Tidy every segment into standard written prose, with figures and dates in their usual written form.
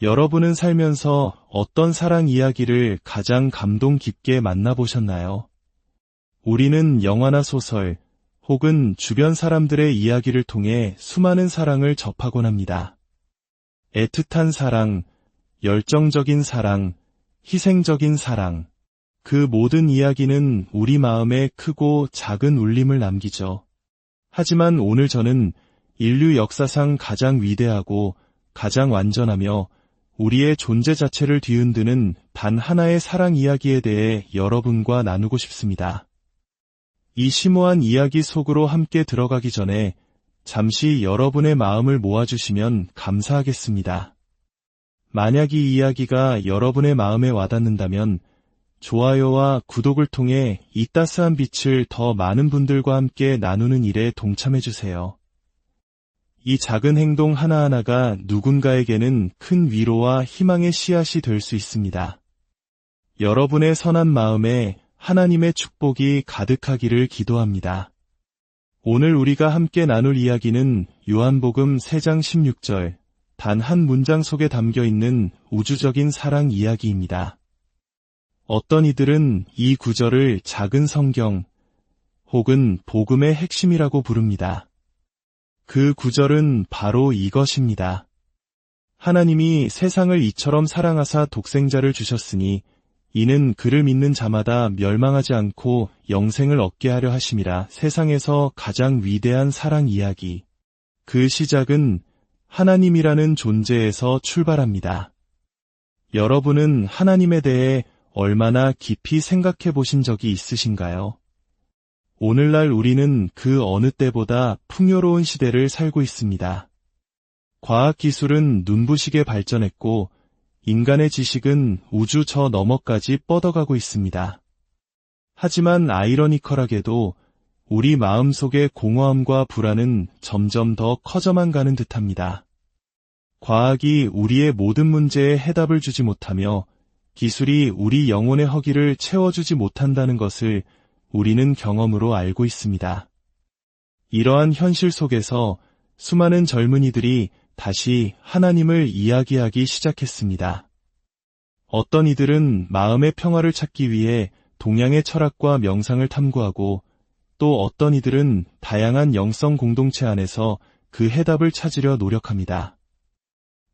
여러분은 살면서 어떤 사랑 이야기를 가장 감동 깊게 만나보셨나요? 우리는 영화나 소설, 혹은 주변 사람들의 이야기를 통해 수많은 사랑을 접하곤 합니다. 애틋한 사랑, 열정적인 사랑, 희생적인 사랑. 그 모든 이야기는 우리 마음에 크고 작은 울림을 남기죠. 하지만 오늘 저는 인류 역사상 가장 위대하고 가장 완전하며 우리의 존재 자체를 뒤흔드는 단 하나의 사랑 이야기에 대해 여러분과 나누고 싶습니다. 이 심오한 이야기 속으로 함께 들어가기 전에 잠시 여러분의 마음을 모아주시면 감사하겠습니다. 만약 이 이야기가 여러분의 마음에 와닿는다면 좋아요와 구독을 통해 이 따스한 빛을 더 많은 분들과 함께 나누는 일에 동참해주세요. 이 작은 행동 하나하나가 누군가에게는 큰 위로와 희망의 씨앗이 될 수 있습니다. 여러분의 선한 마음에 하나님의 축복이 가득하기를 기도합니다. 오늘 우리가 함께 나눌 이야기는 요한복음 3장 16절, 단 한 문장 속에 담겨있는 우주적인 사랑 이야기입니다. 어떤 이들은 이 구절을 작은 성경 혹은 복음의 핵심이라고 부릅니다. 그 구절은 바로 이것입니다. 하나님이 세상을 이처럼 사랑하사 독생자를 주셨으니 이는 그를 믿는 자마다 멸망하지 않고 영생을 얻게 하려 하심이라. 세상에서 가장 위대한 사랑 이야기. 그 시작은 하나님이라는 존재에서 출발합니다. 여러분은 하나님에 대해 얼마나 깊이 생각해 보신 적이 있으신가요? 오늘날 우리는 그 어느 때보다 풍요로운 시대를 살고 있습니다. 과학기술은 눈부시게 발전했고 인간의 지식은 우주 저 너머까지 뻗어가고 있습니다. 하지만 아이러니컬하게도 우리 마음속의 공허함과 불안은 점점 더 커져만 가는 듯합니다. 과학이 우리의 모든 문제에 해답을 주지 못하며 기술이 우리 영혼의 허기를 채워주지 못한다는 것을 우리는 경험으로 알고 있습니다. 이러한 현실 속에서 수많은 젊은이들이 다시 하나님을 이야기하기 시작했습니다. 어떤 이들은 마음의 평화를 찾기 위해 동양의 철학과 명상을 탐구하고 또 어떤 이들은 다양한 영성 공동체 안에서 그 해답을 찾으려 노력합니다.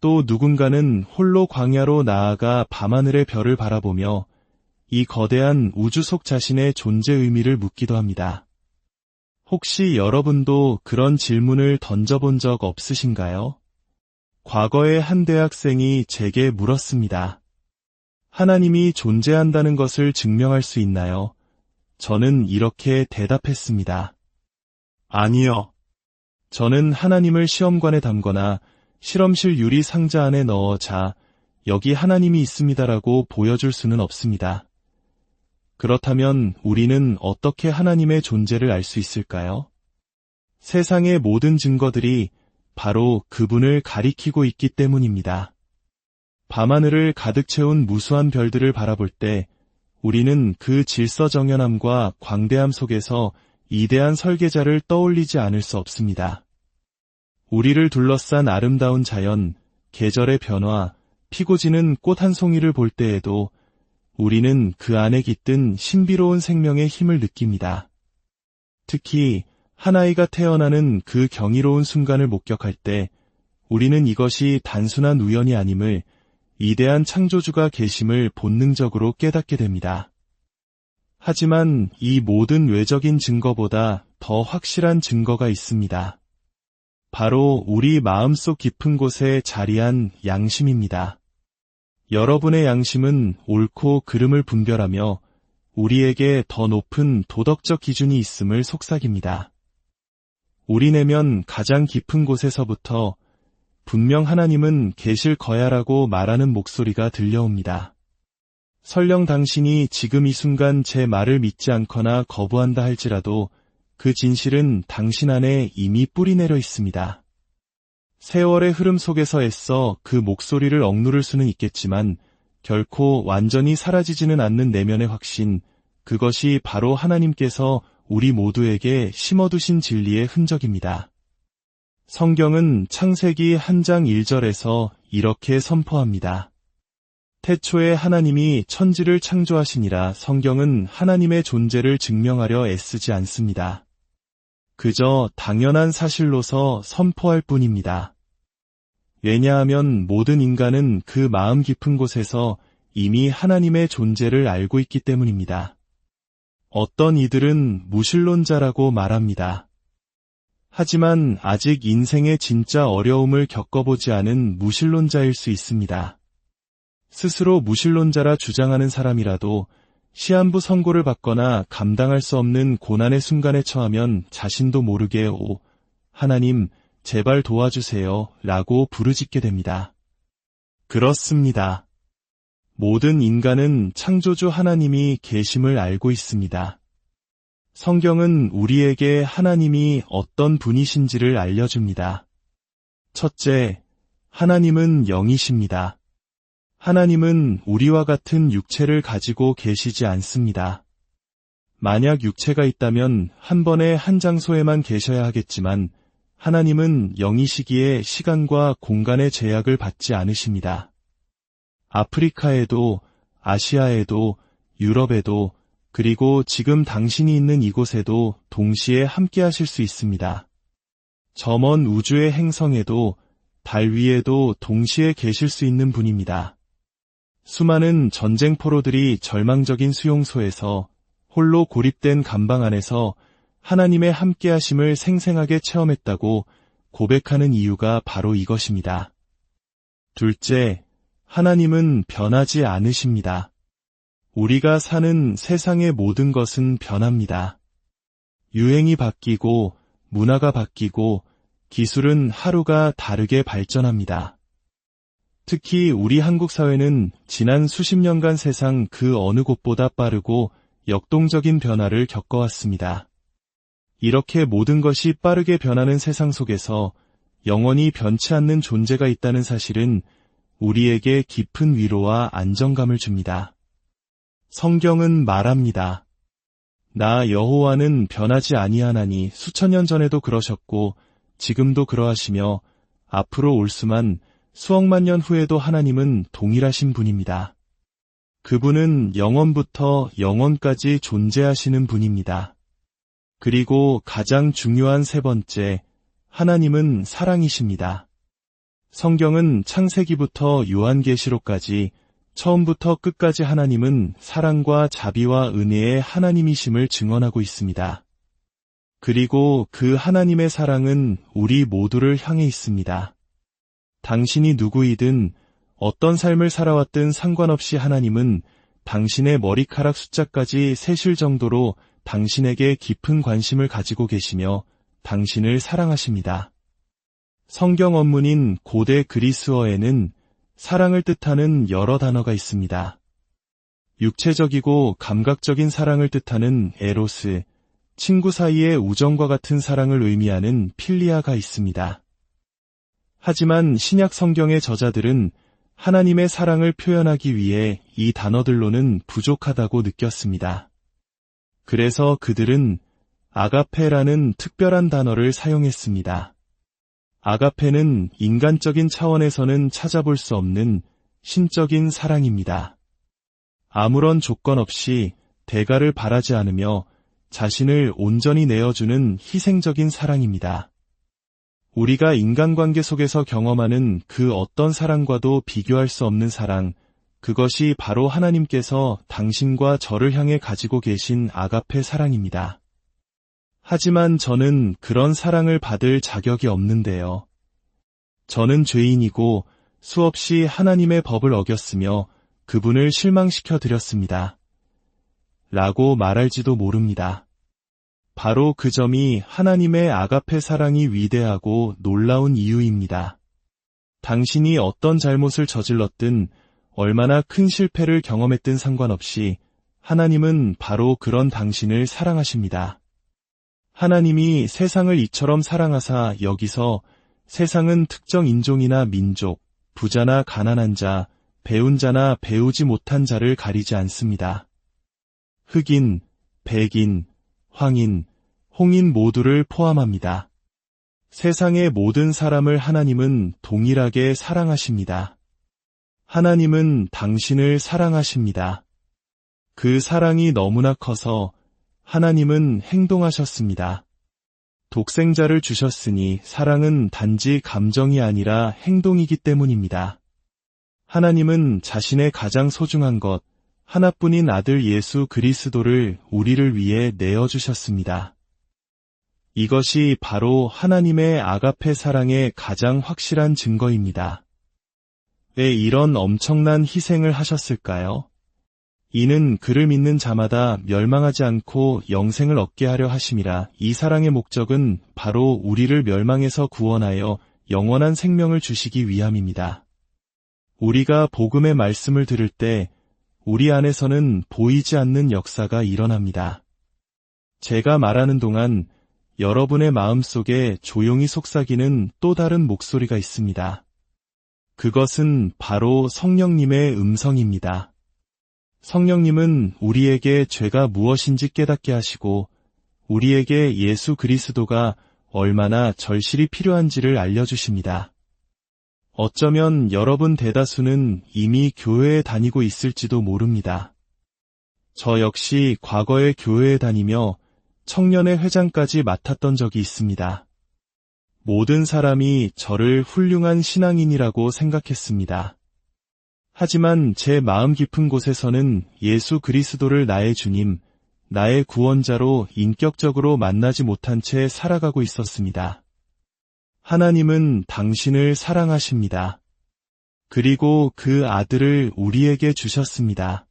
또 누군가는 홀로 광야로 나아가 밤하늘의 별을 바라보며 이 거대한 우주 속 자신의 존재 의미를 묻기도 합니다. 혹시 여러분도 그런 질문을 던져본 적 없으신가요? 과거에 한 대학생이 제게 물었습니다. 하나님이 존재한다는 것을 증명할 수 있나요? 저는 이렇게 대답했습니다. 아니요. 저는 하나님을 시험관에 담거나 실험실 유리 상자 안에 넣어 여기 하나님이 있습니다라고 보여줄 수는 없습니다. 그렇다면 우리는 어떻게 하나님의 존재를 알 수 있을까요? 세상의 모든 증거들이 바로 그분을 가리키고 있기 때문입니다. 밤하늘을 가득 채운 무수한 별들을 바라볼 때 우리는 그 질서정연함과 광대함 속에서 이대한 설계자를 떠올리지 않을 수 없습니다. 우리를 둘러싼 아름다운 자연, 계절의 변화, 피고 지는 꽃 한 송이를 볼 때에도 우리는 그 안에 깃든 신비로운 생명의 힘을 느낍니다. 특히 한 아이가 태어나는 그 경이로운 순간을 목격할 때 우리는 이것이 단순한 우연이 아님을 위대한 창조주가 계심을 본능적으로 깨닫게 됩니다. 하지만 이 모든 외적인 증거보다 더 확실한 증거가 있습니다. 바로 우리 마음속 깊은 곳에 자리한 양심입니다. 여러분의 양심은 옳고 그름을 분별하며 우리에게 더 높은 도덕적 기준이 있음을 속삭입니다. 우리 내면 가장 깊은 곳에서부터 분명 하나님은 계실 거야라고 말하는 목소리가 들려옵니다. 설령 당신이 지금 이 순간 제 말을 믿지 않거나 거부한다 할지라도 그 진실은 당신 안에 이미 뿌리내려 있습니다. 세월의 흐름 속에서 애써 그 목소리를 억누를 수는 있겠지만 결코 완전히 사라지지는 않는 내면의 확신, 그것이 바로 하나님께서 우리 모두에게 심어두신 진리의 흔적입니다. 성경은 창세기 1장 1절에서 이렇게 선포합니다. 태초에 하나님이 천지를 창조하시니라. 성경은 하나님의 존재를 증명하려 애쓰지 않습니다. 그저 당연한 사실로서 선포할 뿐입니다. 왜냐하면 모든 인간은 그 마음 깊은 곳에서 이미 하나님의 존재를 알고 있기 때문입니다. 어떤 이들은 무신론자라고 말합니다. 하지만 아직 인생의 진짜 어려움을 겪어보지 않은 무신론자일 수 있습니다. 스스로 무신론자라 주장하는 사람이라도 시한부 선고를 받거나 감당할 수 없는 고난의 순간에 처하면 자신도 모르게 오, 하나님, 제발 도와주세요 라고 부르짖게 됩니다. 그렇습니다. 모든 인간은 창조주 하나님이 계심을 알고 있습니다. 성경은 우리에게 하나님이 어떤 분이신지를 알려줍니다. 첫째, 하나님은 영이십니다. 하나님은 우리와 같은 육체를 가지고 계시지 않습니다. 만약 육체가 있다면 한 번에 한 장소에만 계셔야 하겠지만 하나님은 영이시기에 시간과 공간의 제약을 받지 않으십니다. 아프리카에도, 아시아에도, 유럽에도, 그리고 지금 당신이 있는 이곳에도 동시에 함께 하실 수 있습니다. 저 먼 우주의 행성에도, 달 위에도 동시에 계실 수 있는 분입니다. 수많은 전쟁포로들이 절망적인 수용소에서 홀로 고립된 감방 안에서 하나님의 함께하심을 생생하게 체험했다고 고백하는 이유가 바로 이것입니다. 둘째, 하나님은 변하지 않으십니다. 우리가 사는 세상의 모든 것은 변합니다. 유행이 바뀌고 문화가 바뀌고 기술은 하루가 다르게 발전합니다. 특히 우리 한국 사회는 지난 수십 년간 세상 그 어느 곳보다 빠르고 역동적인 변화를 겪어왔습니다. 이렇게 모든 것이 빠르게 변하는 세상 속에서 영원히 변치 않는 존재가 있다는 사실은 우리에게 깊은 위로와 안정감을 줍니다. 성경은 말합니다. 나 여호와는 변하지 아니하나니 수천 년 전에도 그러셨고 지금도 그러하시며 앞으로 올 수만 수억만 년 후에도 하나님은 동일하신 분입니다. 그분은 영원부터 영원까지 존재하시는 분입니다. 그리고 가장 중요한 세 번째, 하나님은 사랑이십니다. 성경은 창세기부터 요한계시록까지 처음부터 끝까지 하나님은 사랑과 자비와 은혜의 하나님이심을 증언하고 있습니다. 그리고 그 하나님의 사랑은 우리 모두를 향해 있습니다. 당신이 누구이든 어떤 삶을 살아왔든 상관없이 하나님은 당신의 머리카락 숫자까지 세실 정도로 당신에게 깊은 관심을 가지고 계시며 당신을 사랑하십니다. 성경 원문인 고대 그리스어에는 사랑을 뜻하는 여러 단어가 있습니다. 육체적이고 감각적인 사랑을 뜻하는 에로스, 친구 사이의 우정과 같은 사랑을 의미하는 필리아가 있습니다. 하지만 신약 성경의 저자들은 하나님의 사랑을 표현하기 위해 이 단어들로는 부족하다고 느꼈습니다. 그래서 그들은 아가페라는 특별한 단어를 사용했습니다. 아가페는 인간적인 차원에서는 찾아볼 수 없는 신적인 사랑입니다. 아무런 조건 없이 대가를 바라지 않으며 자신을 온전히 내어주는 희생적인 사랑입니다. 우리가 인간관계 속에서 경험하는 그 어떤 사랑과도 비교할 수 없는 사랑, 그것이 바로 하나님께서 당신과 저를 향해 가지고 계신 아가페 사랑입니다. 하지만 저는 그런 사랑을 받을 자격이 없는데요. 저는 죄인이고 수없이 하나님의 법을 어겼으며 그분을 실망시켜 드렸습니다. 라고 말할지도 모릅니다. 바로 그 점이 하나님의 아가페 사랑이 위대하고 놀라운 이유입니다. 당신이 어떤 잘못을 저질렀든 얼마나 큰 실패를 경험했든 상관없이 하나님은 바로 그런 당신을 사랑하십니다. 하나님이 세상을 이처럼 사랑하사 여기서 세상은 특정 인종이나 민족, 부자나 가난한 자, 배운 자나 배우지 못한 자를 가리지 않습니다. 흑인, 백인, 황인, 홍인 모두를 포함합니다. 세상의 모든 사람을 하나님은 동일하게 사랑하십니다. 하나님은 당신을 사랑하십니다. 그 사랑이 너무나 커서 하나님은 행동하셨습니다. 독생자를 주셨으니 사랑은 단지 감정이 아니라 행동이기 때문입니다. 하나님은 자신의 가장 소중한 것, 하나뿐인 아들 예수 그리스도를 우리를 위해 내어주셨습니다. 이것이 바로 하나님의 아가페 사랑의 가장 확실한 증거입니다. 왜 이런 엄청난 희생을 하셨을까요? 이는 그를 믿는 자마다 멸망하지 않고 영생을 얻게 하려 하심이라. 이 사랑의 목적은 바로 우리를 멸망에서 구원하여 영원한 생명을 주시기 위함입니다. 우리가 복음의 말씀을 들을 때 우리 안에서는 보이지 않는 역사가 일어납니다. 제가 말하는 동안 여러분의 마음속에 조용히 속삭이는 또 다른 목소리가 있습니다. 그것은 바로 성령님의 음성입니다. 성령님은 우리에게 죄가 무엇인지 깨닫게 하시고 우리에게 예수 그리스도가 얼마나 절실히 필요한지를 알려주십니다. 어쩌면 여러분 대다수는 이미 교회에 다니고 있을지도 모릅니다. 저 역시 과거에 교회에 다니며 청년의 회장까지 맡았던 적이 있습니다. 모든 사람이 저를 훌륭한 신앙인이라고 생각했습니다. 하지만 제 마음 깊은 곳에서는 예수 그리스도를 나의 주님, 나의 구원자로 인격적으로 만나지 못한 채 살아가고 있었습니다. 하나님은 당신을 사랑하십니다. 그리고 그 아들을 우리에게 주셨습니다.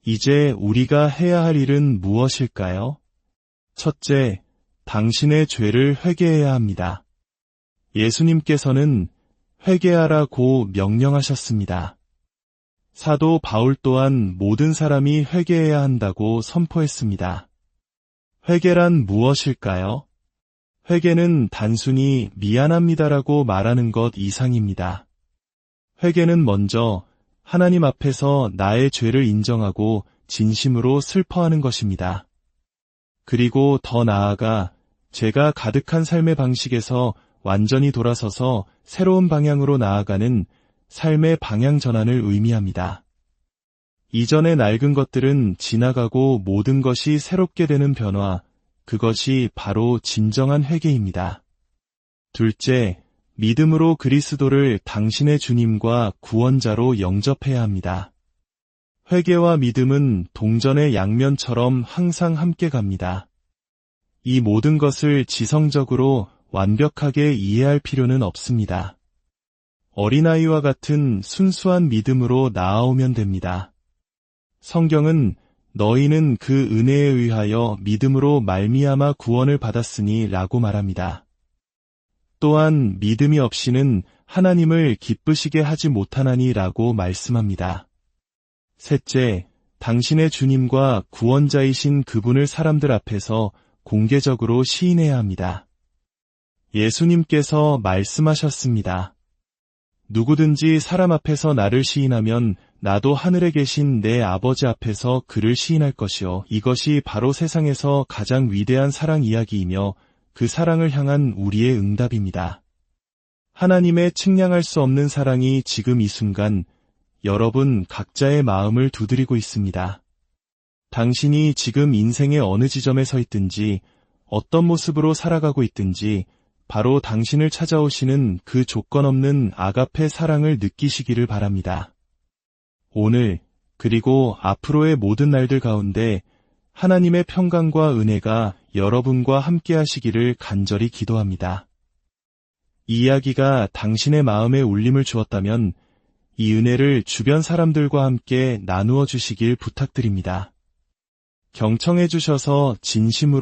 이제 우리가 해야 할 일은 무엇일까요? 첫째, 당신의 죄를 회개해야 합니다. 예수님께서는 회개하라고 명령하셨습니다. 사도 바울 또한 모든 사람이 회개해야 한다고 선포했습니다. 회개란 무엇일까요? 회개는 단순히 미안합니다라고 말하는 것 이상입니다. 회개는 먼저 하나님 앞에서 나의 죄를 인정하고 진심으로 슬퍼하는 것입니다. 그리고 더 나아가 죄가 가득한 삶의 방식에서 완전히 돌아서서 새로운 방향으로 나아가는 삶의 방향 전환을 의미합니다. 이전의 낡은 것들은 지나가고 모든 것이 새롭게 되는 변화, 그것이 바로 진정한 회개입니다. 둘째, 믿음으로 그리스도를 당신의 주님과 구원자로 영접해야 합니다. 회개와 믿음은 동전의 양면처럼 항상 함께 갑니다. 이 모든 것을 지성적으로 완벽하게 이해할 필요는 없습니다. 어린아이와 같은 순수한 믿음으로 나아오면 됩니다. 성경은 너희는 그 은혜에 의하여 믿음으로 말미암아 구원을 받았으니 라고 말합니다. 또한 믿음이 없이는 하나님을 기쁘시게 하지 못하나니 라고 말씀합니다. 셋째, 당신의 주님과 구원자이신 그분을 사람들 앞에서 공개적으로 시인해야 합니다. 예수님께서 말씀하셨습니다. 누구든지 사람 앞에서 나를 시인하면 나도 하늘에 계신 내 아버지 앞에서 그를 시인할 것이요. 이것이 바로 세상에서 가장 위대한 사랑 이야기이며 그 사랑을 향한 우리의 응답입니다. 하나님의 측량할 수 없는 사랑이 지금 이 순간 여러분 각자의 마음을 두드리고 있습니다. 당신이 지금 인생의 어느 지점에 서 있든지 어떤 모습으로 살아가고 있든지 바로 당신을 찾아오시는 그 조건 없는 아가페 사랑을 느끼시기를 바랍니다. 오늘 그리고 앞으로의 모든 날들 가운데 하나님의 평강과 은혜가 여러분과 함께 하시기를 간절히 기도합니다. 이 이야기가 당신의 마음에 울림을 주었다면 이 은혜를 주변 사람들과 함께 나누어 주시길 부탁드립니다. 경청해 주셔서 진심으로